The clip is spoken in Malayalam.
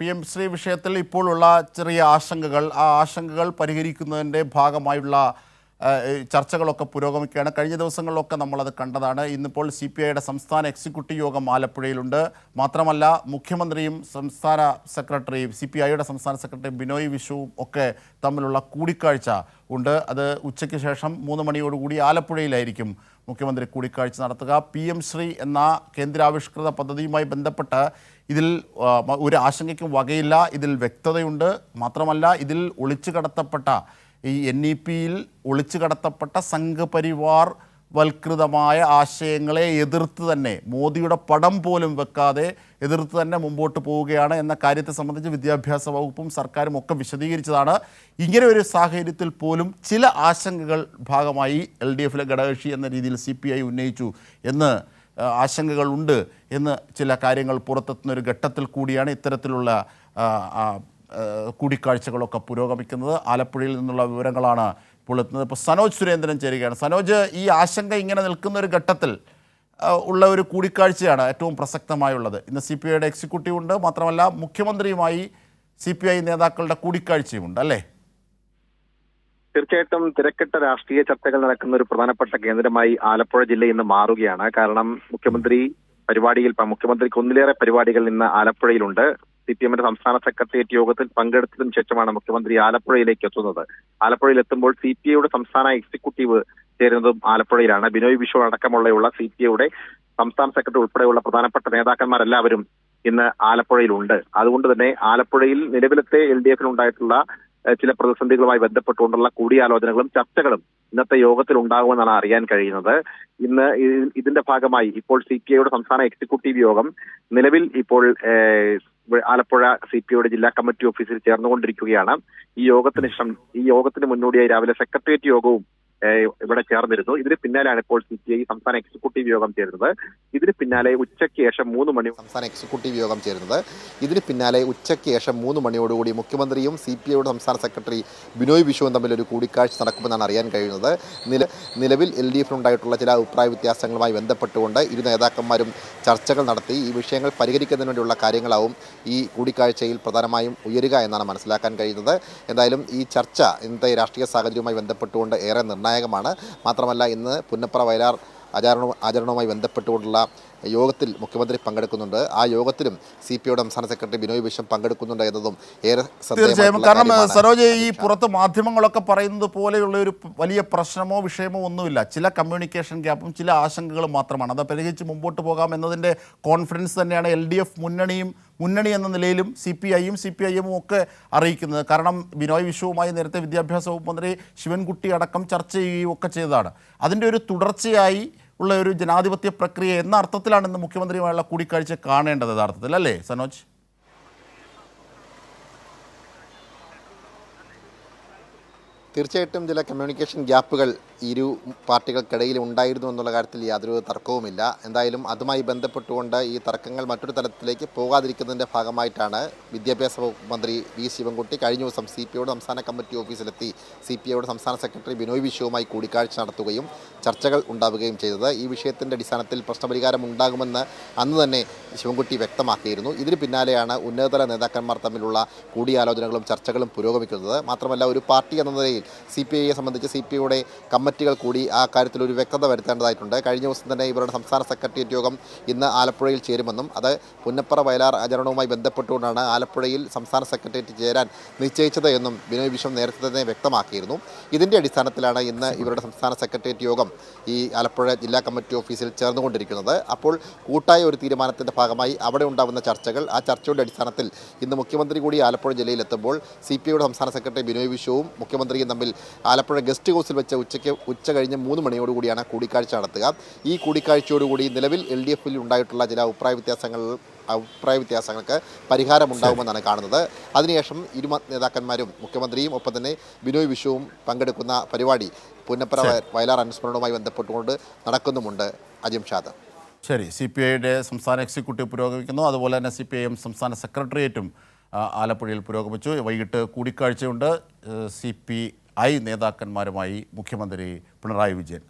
PM-ശ്രീ വിഷയത്തിൽ ഇപ്പോഴുള്ള ചെറിയ ആശങ്കകൾ, ആ ആശങ്കകൾ പരിഹരിക്കുന്നതിൻ്റെ ഭാഗമായുള്ള ചർച്ചകളൊക്കെ പുരോഗമിക്കുകയാണ്. കഴിഞ്ഞ ദിവസങ്ങളിലൊക്കെ നമ്മളത് കണ്ടതാണ്. ഇന്നിപ്പോൾ CPIയുടെ സംസ്ഥാന എക്സിക്യൂട്ടീവ് യോഗം ആലപ്പുഴയിലുണ്ട്. മാത്രമല്ല മുഖ്യമന്ത്രിയും സംസ്ഥാന സെക്രട്ടറിയും CPIയുടെ സംസ്ഥാന സെക്രട്ടറി ബിനോയ് വിശ്വവും ഒക്കെ തമ്മിലുള്ള കൂടിക്കാഴ്ച ഉണ്ട്. അത് ഉച്ചയ്ക്ക് ശേഷം 3 മണിയോടുകൂടി ആലപ്പുഴയിലായിരിക്കും മുഖ്യമന്ത്രി കൂടിക്കാഴ്ച നടത്തുക. PM-ശ്രീ എന്ന കേന്ദ്രാവിഷ്കൃത പദ്ധതിയുമായി ബന്ധപ്പെട്ട് ഇതിൽ ഒരു ആശങ്കയ്ക്കും വകയില്ല. ഇതിൽ വ്യക്തതയുണ്ട്. മാത്രമല്ല ഇതിൽ ഒളിച്ചു കടത്തപ്പെട്ട ഈ NEP-യിൽ ഒളിച്ചു കടത്തപ്പെട്ട സംഘപരിവാർ വൽകൃതമായ ആശയങ്ങളെ എതിർത്ത് തന്നെ, മോദിയുടെ പടം പോലും വെക്കാതെ എതിർത്ത് തന്നെ മുമ്പോട്ട് പോവുകയാണ് എന്ന കാര്യത്തെ സംബന്ധിച്ച് വിദ്യാഭ്യാസ വകുപ്പും സർക്കാരും ഒക്കെ വിശദീകരിച്ചതാണ്. ഇങ്ങനെ ഒരു സാഹചര്യത്തിൽ പോലും ചില ആശങ്കകൾ ഭാഗമായി LDF-ലെ ഘടകകക്ഷി എന്ന രീതിയിൽ CPI ഉന്നയിച്ചു എന്ന് ആശങ്കകളുണ്ട് എന്ന് ചില കാര്യങ്ങൾ പുറത്തെത്തുന്ന ഒരു ഘട്ടത്തിൽ കൂടിയാണ് ഇത്തരത്തിലുള്ള കൂടിക്കാഴ്ചകളൊക്കെ പുരോഗമിക്കുന്നത്. ആലപ്പുഴയിൽ നിന്നുള്ള വിവരങ്ങളാണ് ഇപ്പോൾ എത്തുന്നത്. ഇപ്പോൾ സനോജ് സുരേന്ദ്രൻ ചേരുകയാണ്. സനോജ്, ഈ ആശങ്ക ഇങ്ങനെ നിൽക്കുന്ന ഒരു ഘട്ടത്തിൽ ഉള്ള ഒരു കൂടിക്കാഴ്ചയാണ് ഏറ്റവും പ്രസക്തമായുള്ളത്. ഇന്ന് CPIയുടെ എക്സിക്യൂട്ടീവ് ഉണ്ട്. മാത്രമല്ല മുഖ്യമന്ത്രിയുമായി CPI നേതാക്കളുടെ കൂടിക്കാഴ്ചയുമുണ്ട്, അല്ലേ? തീർച്ചയായിട്ടും തിരക്കിട്ട രാഷ്ട്രീയ ചർച്ചകൾ നടക്കുന്ന ഒരു പ്രധാനപ്പെട്ട കേന്ദ്രമായി ആലപ്പുഴ ജില്ല ഇന്ന് മാറുകയാണ്. കാരണം മുഖ്യമന്ത്രിക്ക് ഒന്നിലേറെ പരിപാടികൾ ഇന്ന് ആലപ്പുഴയിലുണ്ട്. CPM-ന്റെ സംസ്ഥാന സെക്രട്ടേറിയറ്റ് യോഗത്തിൽ പങ്കെടുത്തതിനു ശേഷമാണ് മുഖ്യമന്ത്രി ആലപ്പുഴയിലേക്ക് എത്തുന്നത്. ആലപ്പുഴയിൽ എത്തുമ്പോൾ CPIയുടെ സംസ്ഥാന എക്സിക്യൂട്ടീവ് ചേരുന്നതും ആലപ്പുഴയിലാണ്. ബിനോയ് വിശ്വം അടക്കമുള്ള CPIയുടെ സംസ്ഥാന സെക്രട്ടറി ഉൾപ്പെടെയുള്ള പ്രധാനപ്പെട്ട നേതാക്കന്മാരെല്ലാവരും ഇന്ന് ആലപ്പുഴയിലുണ്ട്. അതുകൊണ്ട് തന്നെ ആലപ്പുഴയിൽ നിലവിലത്തെ LDF-ൽ ഉണ്ടായിട്ടുള്ള ചില പ്രതിസന്ധികളുമായി ബന്ധപ്പെട്ടുകൊണ്ടുള്ള കൂടിയാലോചനകളും ചർച്ചകളും ഇന്നത്തെ യോഗത്തിൽ ഉണ്ടാകുമെന്നാണ് അറിയാൻ കഴിയുന്നത്. ഇന്ന് ഇതിന്റെ ഭാഗമായി ഇപ്പോൾ CPIയുടെ സംസ്ഥാന എക്സിക്യൂട്ടീവ് യോഗം നിലവിൽ ഇപ്പോൾ ആലപ്പുഴ CPIയുടെ ജില്ലാ കമ്മിറ്റി ഓഫീസിൽ ചേർന്നുകൊണ്ടിരിക്കുകയാണ്. ഈ യോഗത്തിന് മുന്നോടിയായി രാവിലെ സെക്രട്ടേറിയറ്റ് യോഗവും ഇവിടെ ചേർന്നിരുന്നു. ഇതിന് പിന്നാലെയാണ് ഇപ്പോൾ CPI സംസ്ഥാന എക്സിക്യൂട്ടീവ് യോഗം ചേരുന്നത്. ഇതിന് പിന്നാലെ ഉച്ചയ്ക്ക് ശേഷം 3 മണി സംസ്ഥാന എക്സിക്യൂട്ടീവ് യോഗം ചേരുന്നത്. ഇതിന് പിന്നാലെ ഉച്ചയ്ക്ക് ശേഷം 3 മണിയോടുകൂടി മുഖ്യമന്ത്രിയും CPIയുടെ സംസ്ഥാന സെക്രട്ടറി ബിനോയ് വിശ്വവും തമ്മിൽ ഒരു കൂടിക്കാഴ്ച നടക്കുമെന്നാണ് അറിയാൻ കഴിയുന്നത്. നിലവിൽ LDF-നുണ്ടായിട്ടുള്ള ചില അഭിപ്രായ വ്യത്യാസങ്ങളുമായി ബന്ധപ്പെട്ടുകൊണ്ട് ഇരു നേതാക്കന്മാരും ചർച്ചകൾ നടത്തി. ഈ വിഷയങ്ങൾ പരിഹരിക്കുന്നതിന് വേണ്ടിയുള്ള കാര്യങ്ങളാവും ഈ കൂടിക്കാഴ്ചയിൽ പ്രധാനമായും ഉയരുക എന്നാണ് മനസ്സിലാക്കാൻ കഴിയുന്നത്. എന്തായാലും ഈ ചർച്ച ഇന്നത്തെ രാഷ്ട്രീയ സാഹചര്യവുമായി ബന്ധപ്പെട്ടുകൊണ്ട് ഏറെ നിർണായകമാണ്. മാത്രമല്ല ഇന്ന് പുന്നപ്ര വയലാർ ആചരണവുമായി ബന്ധപ്പെട്ടുകൊണ്ടുള്ള യോഗത്തിൽ മുഖ്യമന്ത്രി പങ്കെടുക്കുന്നുണ്ട്. ആ യോഗത്തിലും CPIയുടെ സംസ്ഥാന സെക്രട്ടറി ബിനോയ് വിശ്വം പങ്കെടുക്കുന്നുണ്ട് എന്നതും ഏറെ ശ്രദ്ധേയമാണ്. കാരണം സരോജ്, ഈ പുറത്ത് മാധ്യമങ്ങളൊക്കെ പറയുന്നത് പോലെയുള്ള ഒരു വലിയ പ്രശ്നമോ വിഷയമോ ഒന്നുമില്ല. ചില കമ്മ്യൂണിക്കേഷൻ ഗ്യാപ്പും ചില ആശങ്കകളും മാത്രമാണ്. അത് പരിഹരിച്ച് മുമ്പോട്ട് പോകാം എന്നതിൻ്റെ കോൺഫിഡൻസ് തന്നെയാണ് LDF മുന്നണി എന്ന നിലയിലും CPIയും ഒക്കെ അറിയിക്കുന്നത്. കാരണം ബിനോയ് വിശ്വവുമായി നേരത്തെ വിദ്യാഭ്യാസ വകുപ്പ് മന്ത്രി ശിവൻകുട്ടി അടക്കം ചർച്ച ചെയ്യുകയും ഒക്കെ ചെയ്തതാണ്. അതിൻ്റെ ഒരു തുടർച്ചയായി ഉള്ള ഒരു ജനാധിപത്യ പ്രക്രിയ എന്ന അർത്ഥത്തിലാണ് ഇന്ന് മുഖ്യമന്ത്രിയുമായുള്ള കൂടിക്കാഴ്ച കാണേണ്ടത് യഥാർത്ഥത്തിൽ, അല്ലേ സനോജ്? തീർച്ചയായിട്ടും ചില കമ്മ്യൂണിക്കേഷൻ ഗ്യാപ്പുകൾ ഇരു പാർട്ടികൾക്കിടയിൽ ഉണ്ടായിരുന്നു എന്നുള്ള കാര്യത്തിൽ യാതൊരു തർക്കവുമില്ല. എന്തായാലും അതുമായി ബന്ധപ്പെട്ടുകൊണ്ട് ഈ തർക്കങ്ങൾ മറ്റൊരു തലത്തിലേക്ക് പോകാതിരിക്കുന്നതിൻ്റെ ഭാഗമായിട്ടാണ് വിദ്യാഭ്യാസ വകുപ്പ് മന്ത്രി വി ശിവൻകുട്ടി കഴിഞ്ഞ ദിവസം CPIയുടെ സംസ്ഥാന കമ്മിറ്റി ഓഫീസിലെത്തി CPIയുടെ സംസ്ഥാന സെക്രട്ടറി ബിനോയ് വിശ്വവുമായി കൂടിക്കാഴ്ച നടത്തുകയും ചർച്ചകൾ ഉണ്ടാവുകയും ചെയ്തത്. ഈ വിഷയത്തിൻ്റെ അടിസ്ഥാനത്തിൽ പ്രശ്നപരിഹാരം ഉണ്ടാകുമെന്ന് അന്ന് തന്നെ ശിവൻകുട്ടി വ്യക്തമാക്കിയിരുന്നു. ഇതിന് പിന്നാലെയാണ് ഉന്നതതല നേതാക്കന്മാർ തമ്മിലുള്ള കൂടിയാലോചനകളും ചർച്ചകളും പുരോഗമിക്കുന്നത്. മാത്രമല്ല ഒരു പാർട്ടി എന്ന നിലയിൽ CPIയെ സംബന്ധിച്ച് CPIയുടെ കമ്മിറ്റികൾ കൂടി ആ കാര്യത്തിൽ ഒരു വ്യക്തത വരുത്തേണ്ടതായിട്ടുണ്ട്. കഴിഞ്ഞ ദിവസം തന്നെ ഇവരുടെ സംസ്ഥാന സെക്രട്ടേറിയറ്റ് യോഗം ഇന്ന് ആലപ്പുഴയിൽ ചേരുമെന്നും അത് പുന്നപ്ര വയലാർ ആചരണവുമായി ബന്ധപ്പെട്ടുകൊണ്ടാണ് ആലപ്പുഴയിൽ സംസ്ഥാന സെക്രട്ടേറിയറ്റ് ചേരാൻ നിശ്ചയിച്ചത് എന്നും ബിനോയ് വിശ്വം നേരത്തെ തന്നെ വ്യക്തമാക്കിയിരുന്നു. ഇതിൻ്റെ അടിസ്ഥാനത്തിലാണ് ഇന്ന് ഇവരുടെ സംസ്ഥാന സെക്രട്ടേറിയറ്റ് യോഗം ഈ ആലപ്പുഴ ജില്ലാ കമ്മിറ്റി ഓഫീസിൽ ചേർന്നുകൊണ്ടിരിക്കുന്നത്. അപ്പോൾ കൂട്ടായ ഒരു തീരുമാനത്തിൻ്റെ ഭാഗമായി അവിടെ ഉണ്ടാകുന്ന ചർച്ചകൾ, ആ ചർച്ചയുടെ അടിസ്ഥാനത്തിൽ ഇന്ന് മുഖ്യമന്ത്രി കൂടി ആലപ്പുഴ ജില്ലയിലെത്തുമ്പോൾ CPIയുടെ സംസ്ഥാന സെക്രട്ടറി ബിനോയ് വിശ്വവും മുഖ്യമന്ത്രിയും തമ്മിൽ ആലപ്പുഴ ഗസ്റ്റ് ഹൗസിൽ വെച്ച് ഉച്ച കഴിഞ്ഞ് 3 മണിയോടുകൂടിയാണ് കൂടിക്കാഴ്ച നടത്തുക. ഈ കൂടിക്കാഴ്ചയോടുകൂടി നിലവിൽ LDF-ൽ ഉണ്ടായിട്ടുള്ള ചില അഭിപ്രായ വ്യത്യാസങ്ങൾക്ക് പരിഹാരമുണ്ടാകുമെന്നാണ് കാണുന്നത്. അതിനുശേഷം ഇരു നേതാക്കന്മാരും മുഖ്യമന്ത്രിയും ഒപ്പം തന്നെ ബിനോയ് വിശ്വവും പങ്കെടുക്കുന്ന പരിപാടി പുന്നപ്ര വയലാർ അനുസ്മരണവുമായി ബന്ധപ്പെട്ടുകൊണ്ട് നടക്കുന്നുമുണ്ട്. അജിംഷാദ്. ശരി, CPIയുടെ സംസ്ഥാന എക്സിക്യൂട്ടീവ് പുരോഗമിക്കുന്നു. അതുപോലെ തന്നെ CPIM സംസ്ഥാന സെക്രട്ടേറിയറ്റും ആലപ്പുഴയിൽ പുരോഗമിച്ചു. വൈകിട്ട് കൂടിക്കാഴ്ചയുണ്ട് CPI നേതാക്കന്മാരുമായി മുഖ്യമന്ത്രി പിണറായി വിജയൻ.